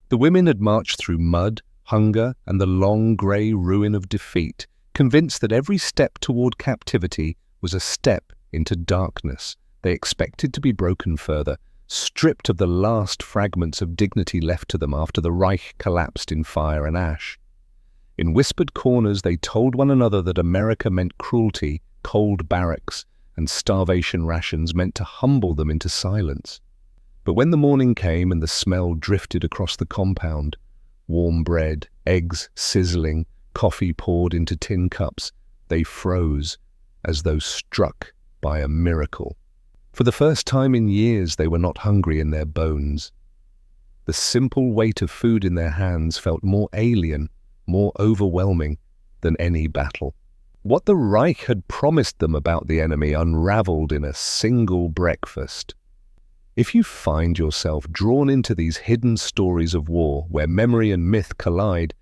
The women had marched through mud, hunger, and the long grey ruin of defeat, convinced that every step toward captivity was a step into darkness. They expected to be broken further, stripped of the last fragments of dignity left to them after the Reich collapsed in fire and ash. In whispered corners, they told one another that America meant cruelty, cold barracks, and starvation rations meant to humble them into silence. But when the morning came and the smell drifted across the compound, warm bread, eggs sizzling, coffee poured into tin cups, they froze as though struck by a miracle. For the first time in years, they were not hungry in their bones. The simple weight of food in their hands felt more alien, more overwhelming than any battle. What the Reich had promised them about the enemy unraveled in a single breakfast. If you find yourself drawn into these hidden stories of war where memory and myth collide,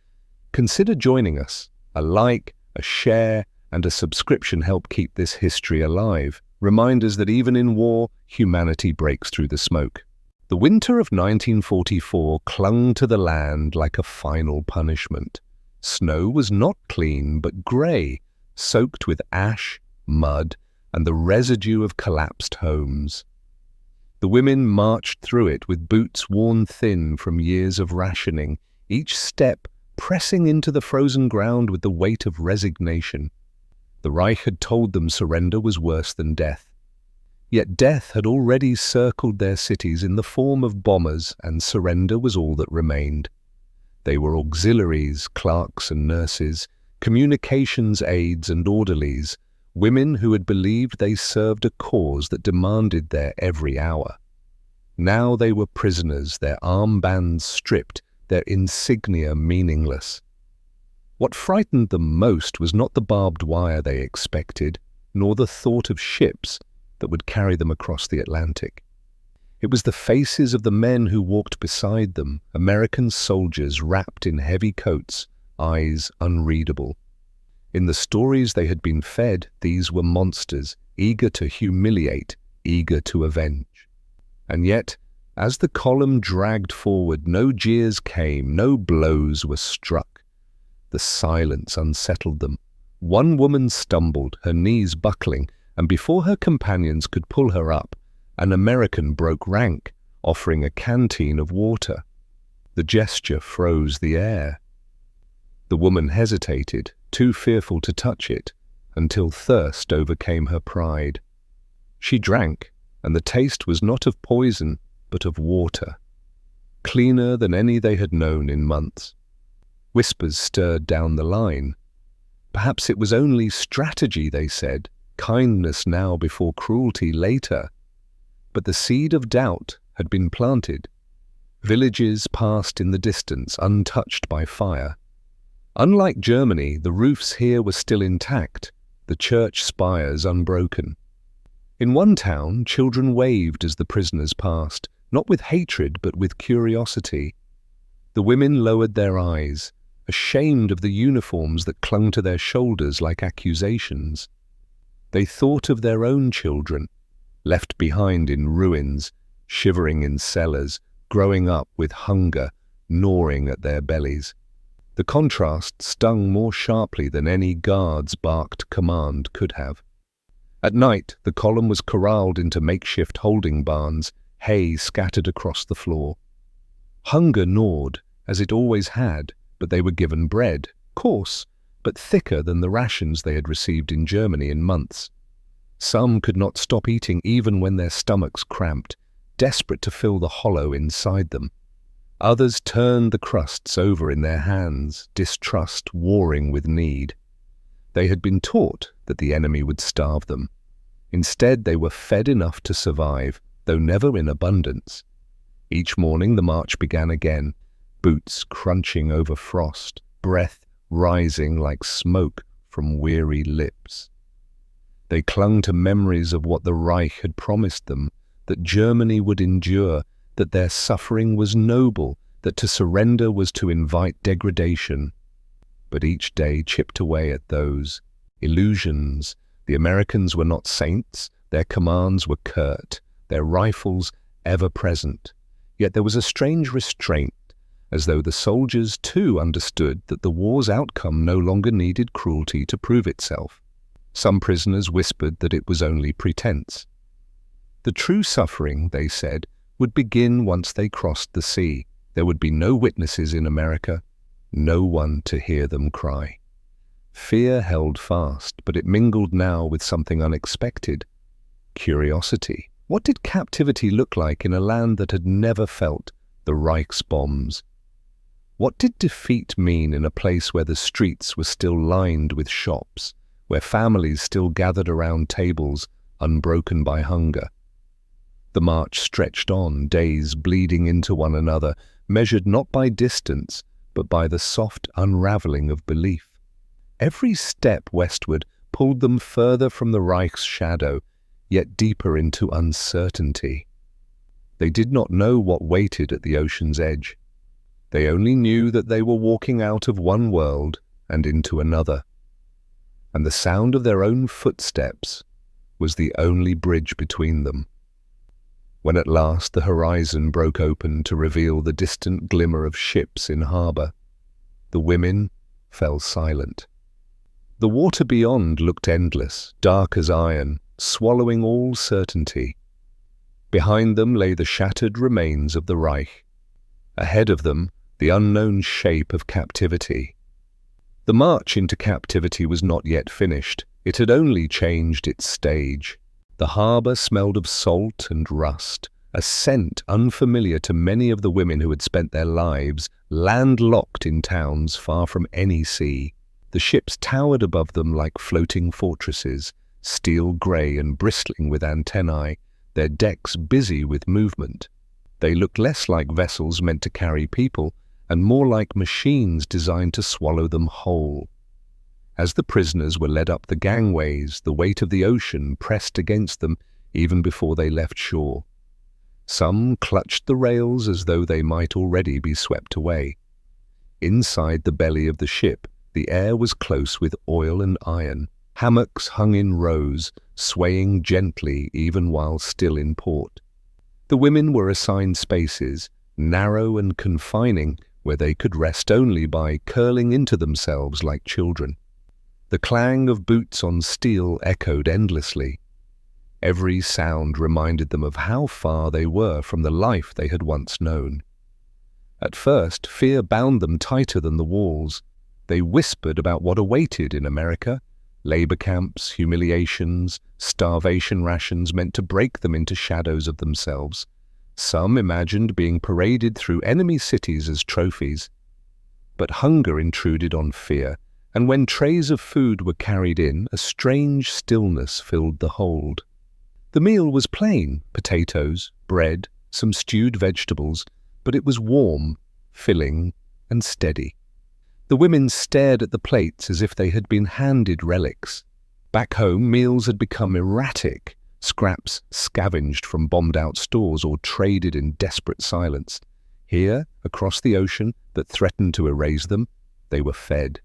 consider joining us. A like, a share, and a subscription help keep this history alive. Reminders that even in war, humanity breaks through the smoke. The winter of 1944 clung to the land like a final punishment. Snow was not clean but grey, soaked with ash, mud, and the residue of collapsed homes. The women marched through it with boots worn thin from years of rationing, each step pressing into the frozen ground with the weight of resignation. The Reich had told them surrender was worse than death. Yet death had already circled their cities in the form of bombers, and surrender was all that remained. They were auxiliaries, clerks and nurses, communications aides and orderlies, women who had believed they served a cause that demanded their every hour. Now they were prisoners, their armbands stripped, their insignia meaningless. What frightened them most was not the barbed wire they expected, nor the thought of ships that would carry them across the Atlantic. It was the faces of the men who walked beside them, American soldiers wrapped in heavy coats, eyes unreadable. In the stories they had been fed, these were monsters, eager to humiliate, eager to avenge. And yet, as the column dragged forward, no jeers came, no blows were struck. The silence unsettled them. One woman stumbled, her knees buckling, and before her companions could pull her up, an American broke rank, offering a canteen of water. The gesture froze the air. The woman hesitated, too fearful to touch it, until thirst overcame her pride. She drank, and the taste was not of poison, but of water, cleaner than any they had known in months. Whispers stirred down the line. Perhaps it was only strategy, they said, kindness now before cruelty later. But the seed of doubt had been planted. Villages passed in the distance, untouched by fire. Unlike Germany, the roofs here were still intact, the church spires unbroken. In one town, children waved as the prisoners passed, not with hatred but with curiosity. The women lowered their eyes, ashamed of the uniforms that clung to their shoulders like accusations. They thought of their own children, left behind in ruins, shivering in cellars, growing up with hunger gnawing at their bellies. The contrast stung more sharply than any guard's barked command could have. At night, the column was corralled into makeshift holding barns, hay scattered across the floor. Hunger gnawed, as it always had, but they were given bread, coarse, but thicker than the rations they had received in Germany in months. Some could not stop eating even when their stomachs cramped, desperate to fill the hollow inside them. Others turned the crusts over in their hands, distrust warring with need. They had been taught that the enemy would starve them. Instead, they were fed enough to survive, though never in abundance. Each morning the march began again, boots crunching over frost, breath rising like smoke from weary lips. They clung to memories of what the Reich had promised them, that Germany would endure, that their suffering was noble, that to surrender was to invite degradation. But each day chipped away at those illusions. The Americans were not saints, their commands were curt, their rifles ever present. Yet there was a strange restraint, as though the soldiers too understood that the war's outcome no longer needed cruelty to prove itself. Some prisoners whispered that it was only pretense. The true suffering, they said, would begin once they crossed the sea. There would be no witnesses in America, no one to hear them cry. Fear held fast, but it mingled now with something unexpected. Curiosity. What did captivity look like in a land that had never felt the Reich's bombs? What did defeat mean in a place where the streets were still lined with shops, where families still gathered around tables, unbroken by hunger? The march stretched on, days bleeding into one another, measured not by distance, but by the soft unraveling of belief. Every step westward pulled them further from the Reich's shadow, yet deeper into uncertainty. They did not know what waited at the ocean's edge. They only knew that they were walking out of one world and into another. And the sound of their own footsteps was the only bridge between them. When at last the horizon broke open to reveal the distant glimmer of ships in harbour, the women fell silent. The water beyond looked endless, dark as iron, swallowing all certainty. Behind them lay the shattered remains of the Reich. Ahead of them, the unknown shape of captivity. The march into captivity was not yet finished. It had only changed its stage. The harbour smelled of salt and rust, a scent unfamiliar to many of the women who had spent their lives landlocked in towns far from any sea. The ships towered above them like floating fortresses, steel grey and bristling with antennae, their decks busy with movement. They looked less like vessels meant to carry people, and more like machines designed to swallow them whole. As the prisoners were led up the gangways, the weight of the ocean pressed against them even before they left shore. Some clutched the rails as though they might already be swept away. Inside the belly of the ship, the air was close with oil and iron. Hammocks hung in rows, swaying gently even while still in port. The women were assigned spaces, narrow and confining, where they could rest only by curling into themselves like children. The clang of boots on steel echoed endlessly. Every sound reminded them of how far they were from the life they had once known. At first, fear bound them tighter than the walls. They whispered about what awaited in America: labor camps, humiliations, starvation rations meant to break them into shadows of themselves. Some imagined being paraded through enemy cities as trophies. But hunger intruded on fear, and when trays of food were carried in, a strange stillness filled the hold. The meal was plain: potatoes, bread, some stewed vegetables, but it was warm, filling, and steady. The women stared at the plates as if they had been handed relics. Back home, meals had become erratic, scraps scavenged from bombed-out stores or traded in desperate silence. Here, across the ocean that threatened to erase them, they were fed.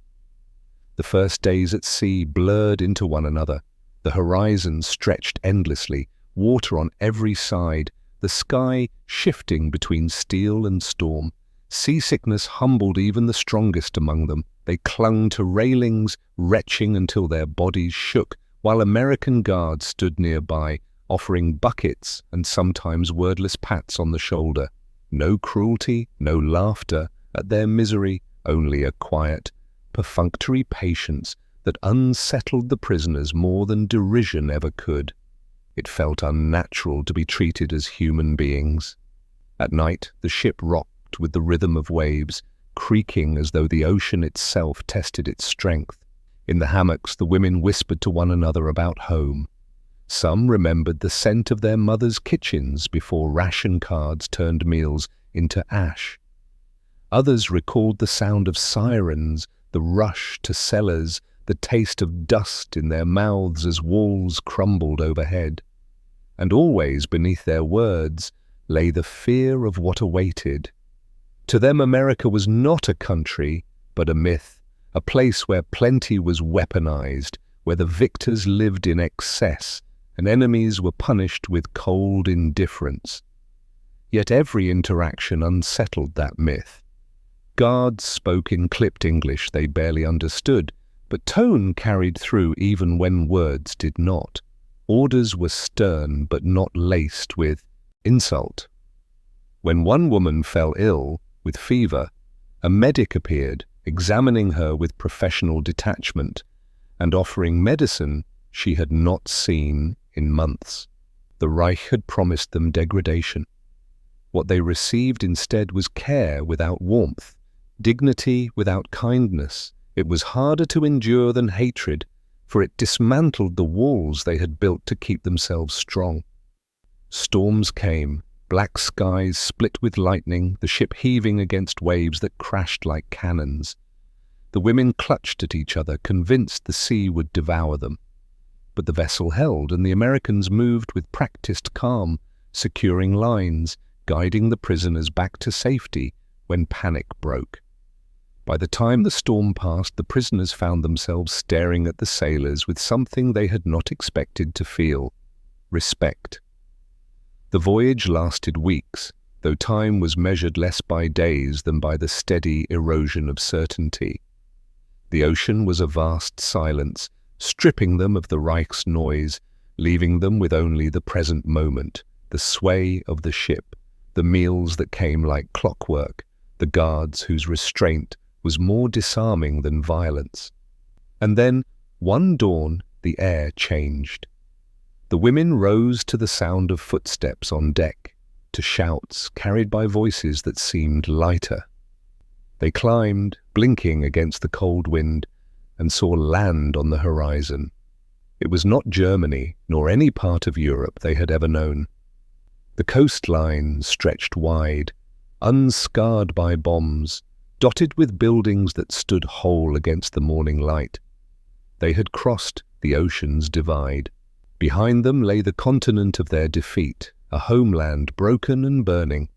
The first days at sea blurred into one another. The horizon stretched endlessly, water on every side, the sky shifting between steel and storm. Seasickness humbled even the strongest among them. They clung to railings, retching until their bodies shook, while American guards stood nearby, offering buckets and sometimes wordless pats on the shoulder. No cruelty, no laughter at their misery, only a quiet, perfunctory patience that unsettled the prisoners more than derision ever could. It felt unnatural to be treated as human beings. At night, the ship rocked with the rhythm of waves, creaking as though the ocean itself tested its strength. In the hammocks, the women whispered to one another about home. Some remembered the scent of their mothers' kitchens before ration cards turned meals into ash. Others recalled the sound of sirens, the rush to cellars, the taste of dust in their mouths as walls crumbled overhead. And always beneath their words lay the fear of what awaited. To them, America was not a country, but a myth, a place where plenty was weaponized, where the victors lived in excess and enemies were punished with cold indifference. Yet every interaction unsettled that myth. Guards spoke in clipped English they barely understood, but tone carried through even when words did not. Orders were stern but not laced with insult. When one woman fell ill with fever, a medic appeared, examining her with professional detachment and offering medicine she had not seen in months. The Reich had promised them degradation. What they received instead was care without warmth, dignity without kindness. It was harder to endure than hatred, for it dismantled the walls they had built to keep themselves strong. Storms came, black skies split with lightning, the ship heaving against waves that crashed like cannons. The women clutched at each other, convinced the sea would devour them. But the vessel held, and the Americans moved with practiced calm, securing lines, guiding the prisoners back to safety when panic broke. By the time the storm passed, the prisoners found themselves staring at the sailors with something they had not expected to feel: respect. The voyage lasted weeks, though time was measured less by days than by the steady erosion of certainty. The ocean was a vast silence, stripping them of the Reich's noise, leaving them with only the present moment, the sway of the ship, the meals that came like clockwork, the guards whose restraint was more disarming than violence. And then, one dawn, the air changed. The women rose to the sound of footsteps on deck, to shouts carried by voices that seemed lighter. They climbed, blinking against the cold wind, and saw land on the horizon. It was not Germany, nor any part of Europe they had ever known. The coastline stretched wide, unscarred by bombs, dotted with buildings that stood whole against the morning light. They had crossed the ocean's divide. Behind them lay the continent of their defeat, a homeland broken and burning.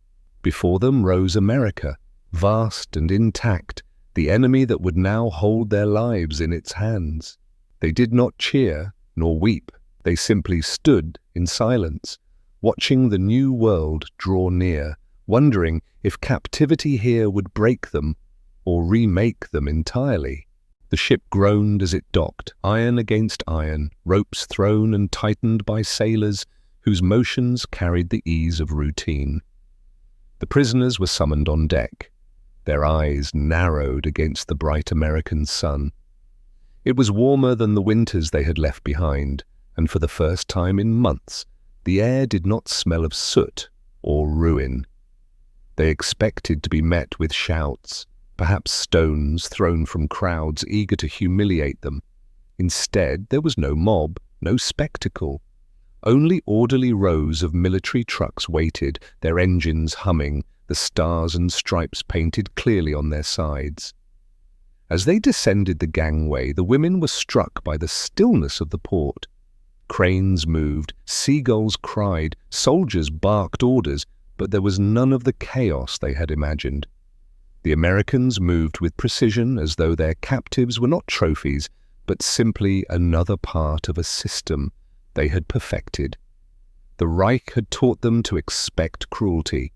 Before them rose America, vast and intact, the enemy that would now hold their lives in its hands. They did not cheer nor weep. They simply stood in silence, watching the new world draw near, wondering if captivity here would break them or remake them entirely. The ship groaned as it docked, iron against iron, ropes thrown and tightened by sailors whose motions carried the ease of routine. The prisoners were summoned on deck. Their eyes narrowed against the bright American sun. It was warmer than the winters they had left behind, and for the first time in months, the air did not smell of soot or ruin. They expected to be met with shouts, perhaps stones thrown from crowds eager to humiliate them. Instead, there was no mob, no spectacle. Only orderly rows of military trucks waited, their engines humming, the stars and stripes painted clearly on their sides. As they descended the gangway, the women were struck by the stillness of the port. Cranes moved, seagulls cried, soldiers barked orders, but there was none of the chaos they had imagined. The Americans moved with precision, as though their captives were not trophies, but simply another part of a system they had perfected. The Reich had taught them to expect cruelty,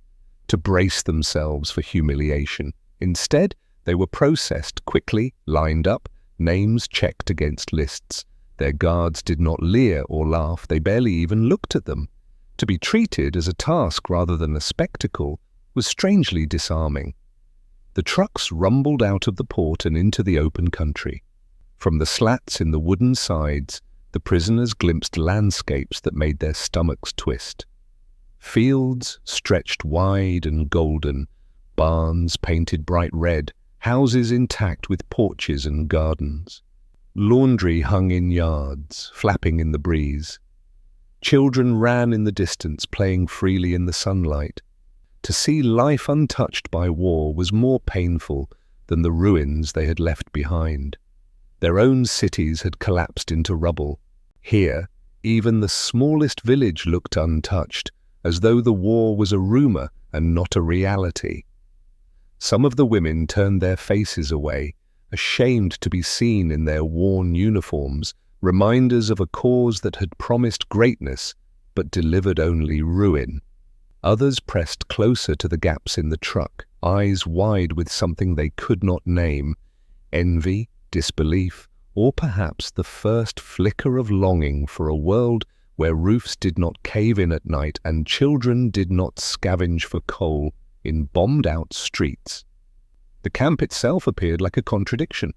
to brace themselves for humiliation. Instead, they were processed quickly, lined up, names checked against lists. Their guards did not leer or laugh, they barely even looked at them. To be treated as a task rather than a spectacle was strangely disarming. The trucks rumbled out of the port and into the open country. From the slats in the wooden sides, the prisoners glimpsed landscapes that made their stomachs twist. Fields stretched wide and golden, barns painted bright red, houses intact with porches and gardens. Laundry hung in yards, flapping in the breeze. Children ran in the distance, playing freely in the sunlight. To see life untouched by war was more painful than the ruins they had left behind. Their own cities had collapsed into rubble. Here, even the smallest village looked untouched, as though the war was a rumor and not a reality. Some of the women turned their faces away, ashamed to be seen in their worn uniforms, reminders of a cause that had promised greatness but delivered only ruin. Others pressed closer to the gaps in the truck, eyes wide with something they could not name, envy, disbelief, or perhaps the first flicker of longing for a world where roofs did not cave in at night and children did not scavenge for coal in bombed-out streets. The camp itself appeared like a contradiction.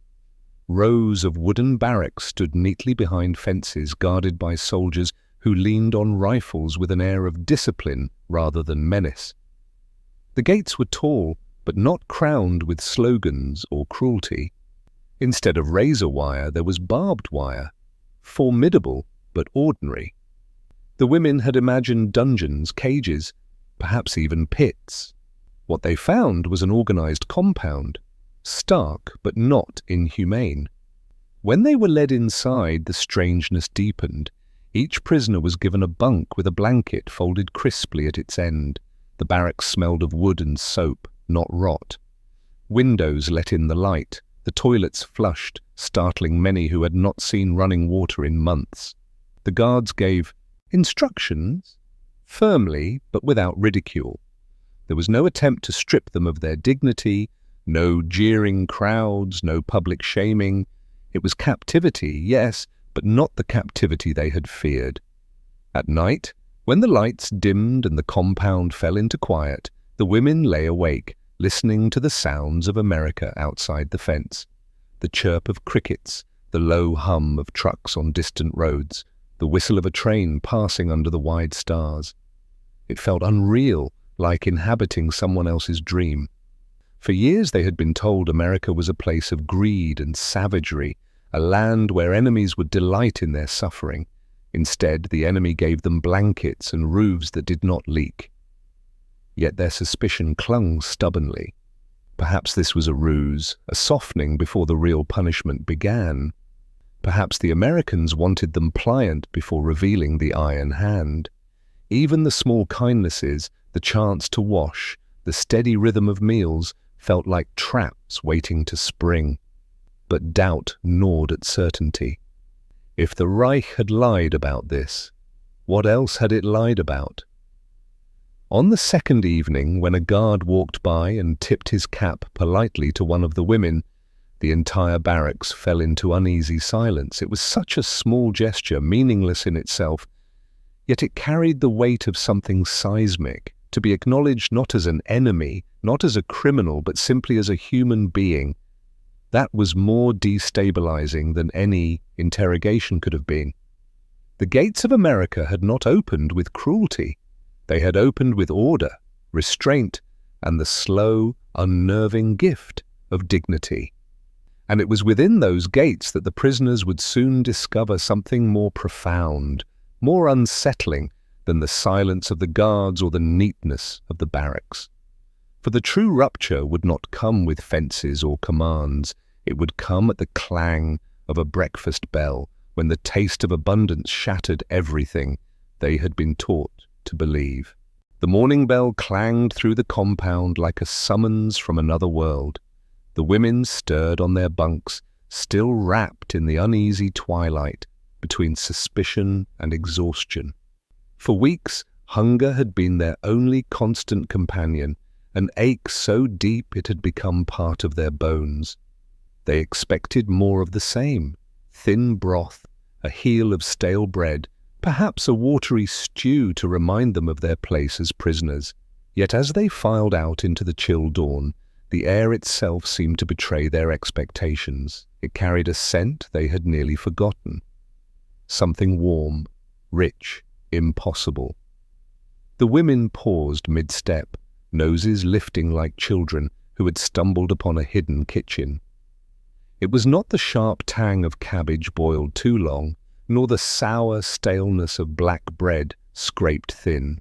Rows of wooden barracks stood neatly behind fences guarded by soldiers who leaned on rifles with an air of discipline rather than menace. The gates were tall, but not crowned with slogans or cruelty. Instead of razor wire, there was barbed wire, formidable but ordinary. The women had imagined dungeons, cages, perhaps even pits. What they found was an organized compound, stark but not inhumane. When they were led inside, the strangeness deepened. Each prisoner was given a bunk with a blanket folded crisply at its end. The barracks smelled of wood and soap, not rot. Windows let in the light. The toilets flushed, startling many who had not seen running water in months. The guards gave instructions, firmly but without ridicule. There was no attempt to strip them of their dignity, no jeering crowds, no public shaming. It was captivity, yes, but not the captivity they had feared. At night, when the lights dimmed and the compound fell into quiet, the women lay awake, listening to the sounds of America outside the fence. The chirp of crickets, the low hum of trucks on distant roads, the whistle of a train passing under the wide stars. It felt unreal, like inhabiting someone else's dream. For years they had been told America was a place of greed and savagery, a land where enemies would delight in their suffering. Instead, the enemy gave them blankets and roofs that did not leak. Yet their suspicion clung stubbornly. Perhaps this was a ruse, a softening before the real punishment began. Perhaps the Americans wanted them pliant before revealing the iron hand. Even the small kindnesses, the chance to wash, the steady rhythm of meals, felt like traps waiting to spring. But doubt gnawed at certainty. If the Reich had lied about this, what else had it lied about? On the second evening, when a guard walked by and tipped his cap politely to one of the women, the entire barracks fell into uneasy silence. It was such a small gesture, meaningless in itself, yet it carried the weight of something seismic, to be acknowledged not as an enemy, not as a criminal, but simply as a human being. That was more destabilizing than any interrogation could have been. The gates of America had not opened with cruelty. They had opened with order, restraint, and the slow, unnerving gift of dignity. And it was within those gates that the prisoners would soon discover something more profound, more unsettling than the silence of the guards or the neatness of the barracks. For the true rupture would not come with fences or commands. It would come at the clang of a breakfast bell, when the taste of abundance shattered everything they had been taught to believe. The morning bell clanged through the compound like a summons from another world. The women stirred on their bunks, still wrapped in the uneasy twilight between suspicion and exhaustion. For weeks, hunger had been their only constant companion, an ache so deep it had become part of their bones. They expected more of the same: thin broth, a heel of stale bread, perhaps a watery stew to remind them of their place as prisoners. Yet as they filed out into the chill dawn, the air itself seemed to betray their expectations. It carried a scent they had nearly forgotten. Something warm, rich, impossible. The women paused mid-step, noses lifting like children who had stumbled upon a hidden kitchen. It was not the sharp tang of cabbage boiled too long, nor the sour staleness of black bread scraped thin.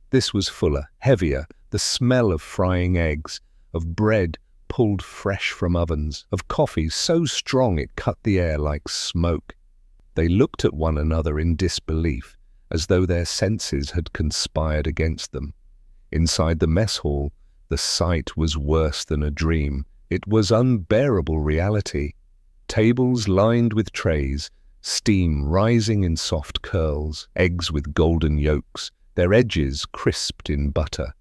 This was fuller, heavier, the smell of frying eggs, of bread pulled fresh from ovens, of coffee so strong it cut the air like smoke. They looked at one another in disbelief, as though their senses had conspired against them. Inside the mess hall, the sight was worse than a dream. It was unbearable reality. Tables lined with trays, steam rising in soft curls, eggs with golden yolks, their edges crisped in butter.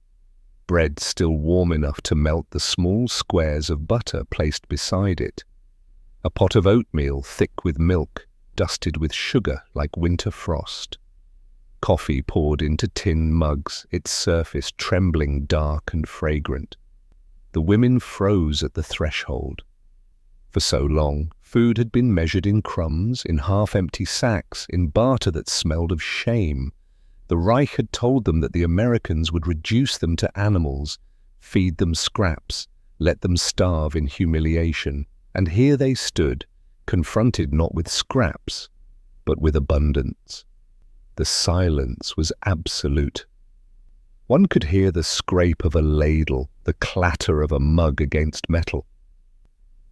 bread still warm enough to melt the small squares of butter placed beside it, a pot of oatmeal thick with milk, dusted with sugar like winter frost, coffee poured into tin mugs, its surface trembling dark and fragrant. The women froze at the threshold. For so long, food had been measured in crumbs, in half-empty sacks, in barter that smelled of shame. The Reich had told them that the Americans would reduce them to animals, feed them scraps, let them starve in humiliation. And here they stood, confronted not with scraps, but with abundance. The silence was absolute. One could hear the scrape of a ladle, the clatter of a mug against metal,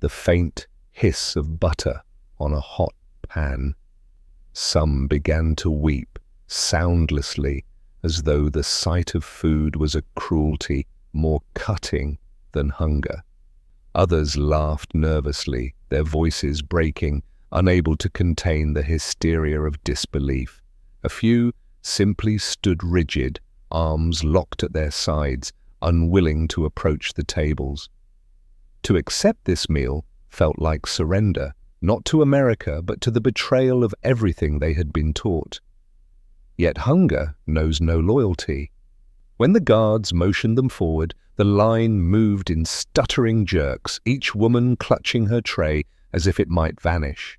the faint hiss of butter on a hot pan. Some began to weep, soundlessly, as though the sight of food was a cruelty more cutting than hunger. Others laughed nervously, their voices breaking, unable to contain the hysteria of disbelief. A few simply stood rigid, arms locked at their sides, unwilling to approach the tables. To accept this meal felt like surrender, not to America, but to the betrayal of everything they had been taught. Yet hunger knows no loyalty. When the guards motioned them forward, the line moved in stuttering jerks, each woman clutching her tray as if it might vanish.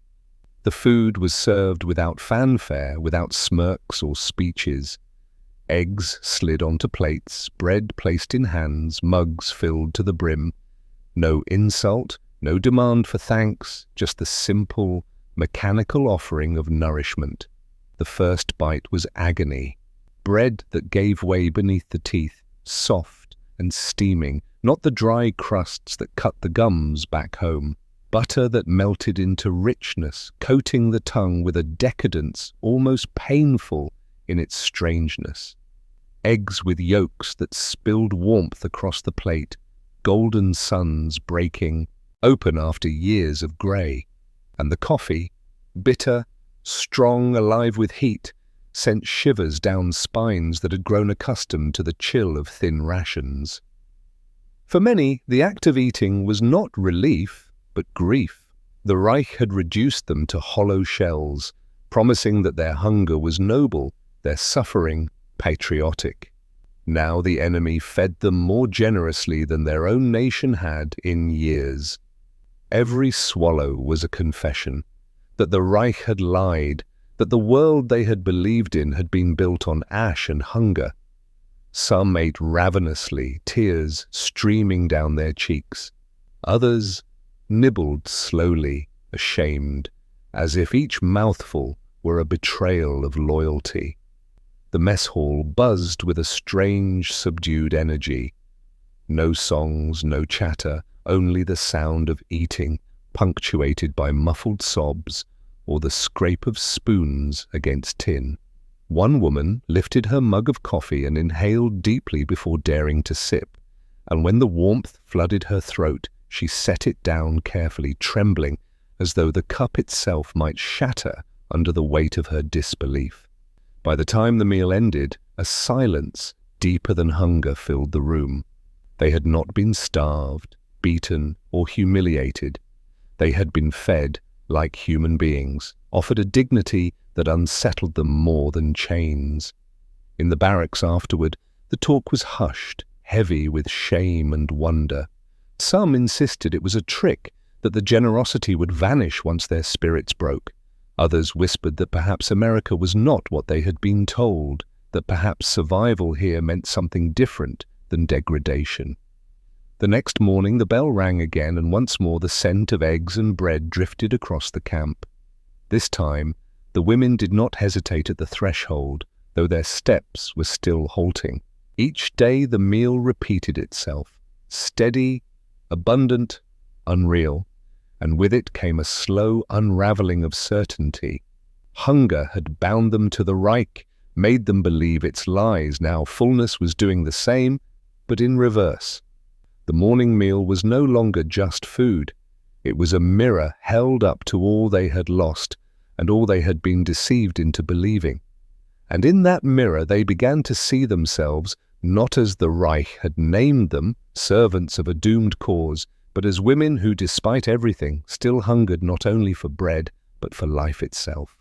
The food was served without fanfare, without smirks or speeches. Eggs slid onto plates, bread placed in hands, mugs filled to the brim. No insult, no demand for thanks, just the simple, mechanical offering of nourishment. The first bite was agony. Bread that gave way beneath the teeth, soft and steaming, not the dry crusts that cut the gums back home. Butter that melted into richness, coating the tongue with a decadence almost painful in its strangeness. Eggs with yolks that spilled warmth across the plate, golden suns breaking, open after years of grey. And the coffee, bitter, strong, alive with heat, sent shivers down spines that had grown accustomed to the chill of thin rations. For many, the act of eating was not relief, but grief. The Reich had reduced them to hollow shells, promising that their hunger was noble, their suffering patriotic. Now the enemy fed them more generously than their own nation had in years. Every swallow was a confession that the Reich had lied, that the world they had believed in had been built on ash and hunger. Some ate ravenously, tears streaming down their cheeks. Others nibbled slowly, ashamed, as if each mouthful were a betrayal of loyalty. The mess hall buzzed with a strange, subdued energy. No songs, no chatter, only the sound of eating, punctuated by muffled sobs or the scrape of spoons against tin. One woman lifted her mug of coffee and inhaled deeply before daring to sip, and when the warmth flooded her throat, she set it down carefully, trembling as though the cup itself might shatter under the weight of her disbelief. By the time the meal ended, a silence deeper than hunger filled the room. They had not been starved, beaten, or humiliated. They had been fed like human beings, offered a dignity that unsettled them more than chains. In the barracks afterward, the talk was hushed, heavy with shame and wonder. Some insisted it was a trick, that the generosity would vanish once their spirits broke. Others whispered that perhaps America was not what they had been told, that perhaps survival here meant something different than degradation. The next morning the bell rang again, and once more the scent of eggs and bread drifted across the camp. This time, the women did not hesitate at the threshold, though their steps were still halting. Each day the meal repeated itself, steady, abundant, unreal, and with it came a slow unraveling of certainty. Hunger had bound them to the Reich, made them believe its lies. Now fullness was doing the same, but in reverse. The morning meal was no longer just food. It was a mirror held up to all they had lost and all they had been deceived into believing. And in that mirror they began to see themselves not as the Reich had named them, servants of a doomed cause, but as women who, despite everything, still hungered not only for bread, but for life itself.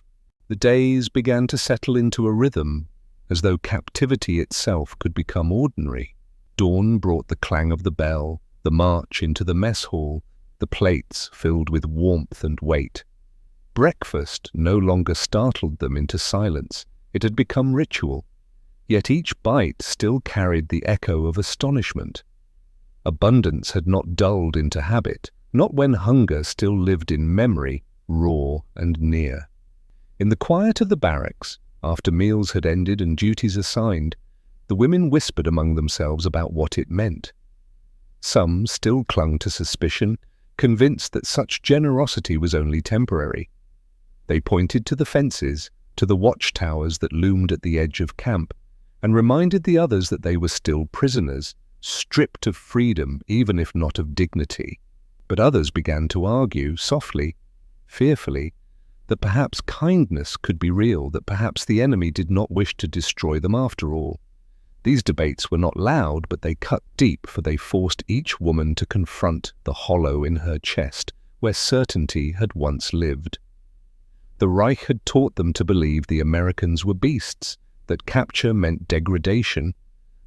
The days began to settle into a rhythm, as though captivity itself could become ordinary. Dawn brought the clang of the bell, the march into the mess hall, the plates filled with warmth and weight. Breakfast no longer startled them into silence. It had become ritual. Yet each bite still carried the echo of astonishment. Abundance had not dulled into habit, not when hunger still lived in memory, raw and near. In the quiet of the barracks, after meals had ended and duties assigned, the women whispered among themselves about what it meant. Some still clung to suspicion, convinced that such generosity was only temporary. They pointed to the fences, to the watchtowers that loomed at the edge of camp, and reminded the others that they were still prisoners, stripped of freedom even if not of dignity. But others began to argue, softly, fearfully, that perhaps kindness could be real, that perhaps the enemy did not wish to destroy them after all. These debates were not loud, but they cut deep, for they forced each woman to confront the hollow in her chest, where certainty had once lived. The Reich had taught them to believe the Americans were beasts, that capture meant degradation,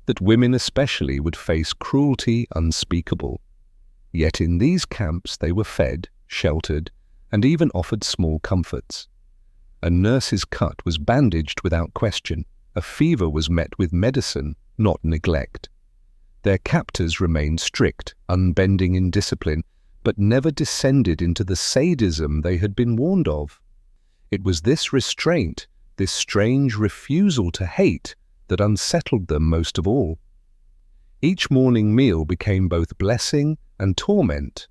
that women especially would face cruelty unspeakable. Yet in these camps they were fed, sheltered, and even offered small comforts. A nurse's cut was bandaged without question. A fever was met with medicine, not neglect. Their captors remained strict, unbending in discipline, but never descended into the sadism they had been warned of. It was this restraint, this strange refusal to hate, that unsettled them most of all. Each morning meal became both blessing and torment.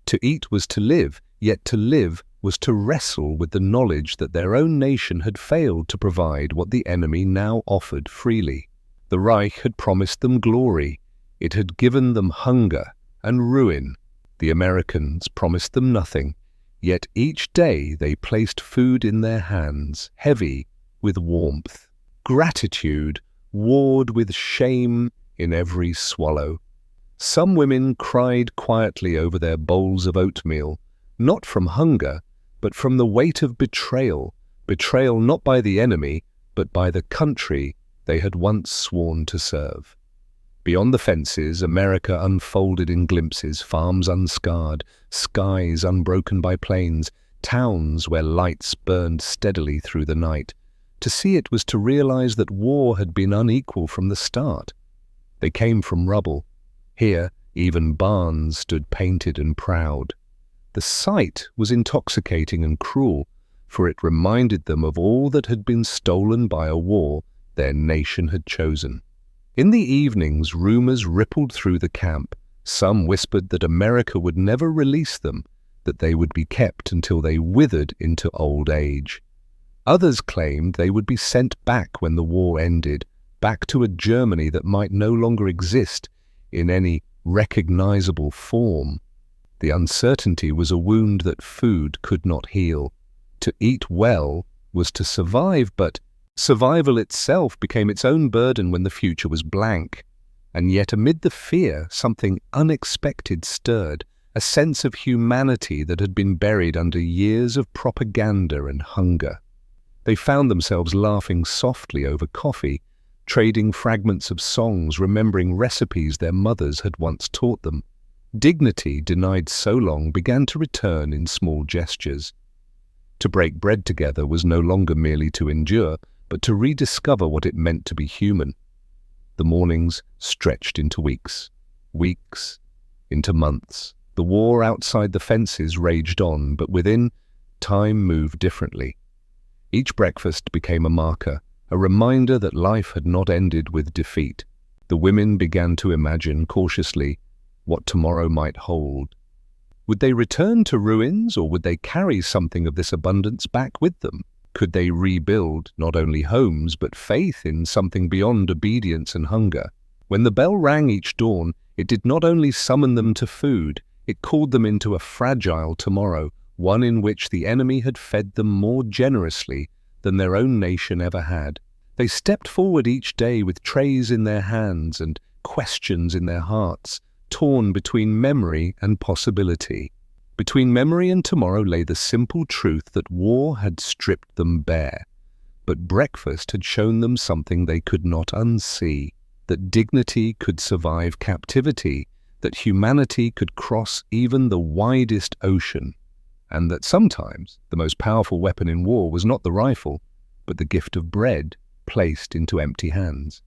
To eat was to live, yet to live was to wrestle with the knowledge that their own nation had failed to provide what the enemy now offered freely. The Reich had promised them glory. It had given them hunger and ruin. The Americans promised them nothing, yet each day they placed food in their hands, heavy with warmth. Gratitude warred with shame in every swallow. Some women cried quietly over their bowls of oatmeal, not from hunger, but from the weight of betrayal, betrayal not by the enemy, but by the country they had once sworn to serve. Beyond the fences, America unfolded in glimpses, farms unscarred, skies unbroken by planes, towns where lights burned steadily through the night. To see it was to realize that war had been unequal from the start. They came from rubble. Here, even barns stood painted and proud. The sight was intoxicating and cruel, for it reminded them of all that had been stolen by a war their nation had chosen. In the evenings, rumors rippled through the camp. Some whispered that America would never release them, that they would be kept until they withered into old age. Others claimed they would be sent back when the war ended, back to a Germany that might no longer exist in any recognizable form. The uncertainty was a wound that food could not heal. To eat well was to survive, but survival itself became its own burden when the future was blank. And yet amid the fear, something unexpected stirred, a sense of humanity that had been buried under years of propaganda and hunger. They found themselves laughing softly over coffee, trading fragments of songs, remembering recipes their mothers had once taught them. Dignity, denied so long, began to return in small gestures. To break bread together was no longer merely to endure, but to rediscover what it meant to be human. The mornings stretched into weeks, weeks into months. The war outside the fences raged on, but within, time moved differently. Each breakfast became a marker, a reminder that life had not ended with defeat. The women began to imagine cautiously what tomorrow might hold. Would they return to ruins, or would they carry something of this abundance back with them? Could they rebuild not only homes, but faith in something beyond obedience and hunger? When the bell rang each dawn, it did not only summon them to food, it called them into a fragile tomorrow, one in which the enemy had fed them more generously than their own nation ever had. They stepped forward each day with trays in their hands and questions in their hearts, torn between memory and possibility. Between memory and tomorrow lay the simple truth that war had stripped them bare. But breakfast had shown them something they could not unsee, that dignity could survive captivity, that humanity could cross even the widest ocean, and that sometimes the most powerful weapon in war was not the rifle, but the gift of bread placed into empty hands.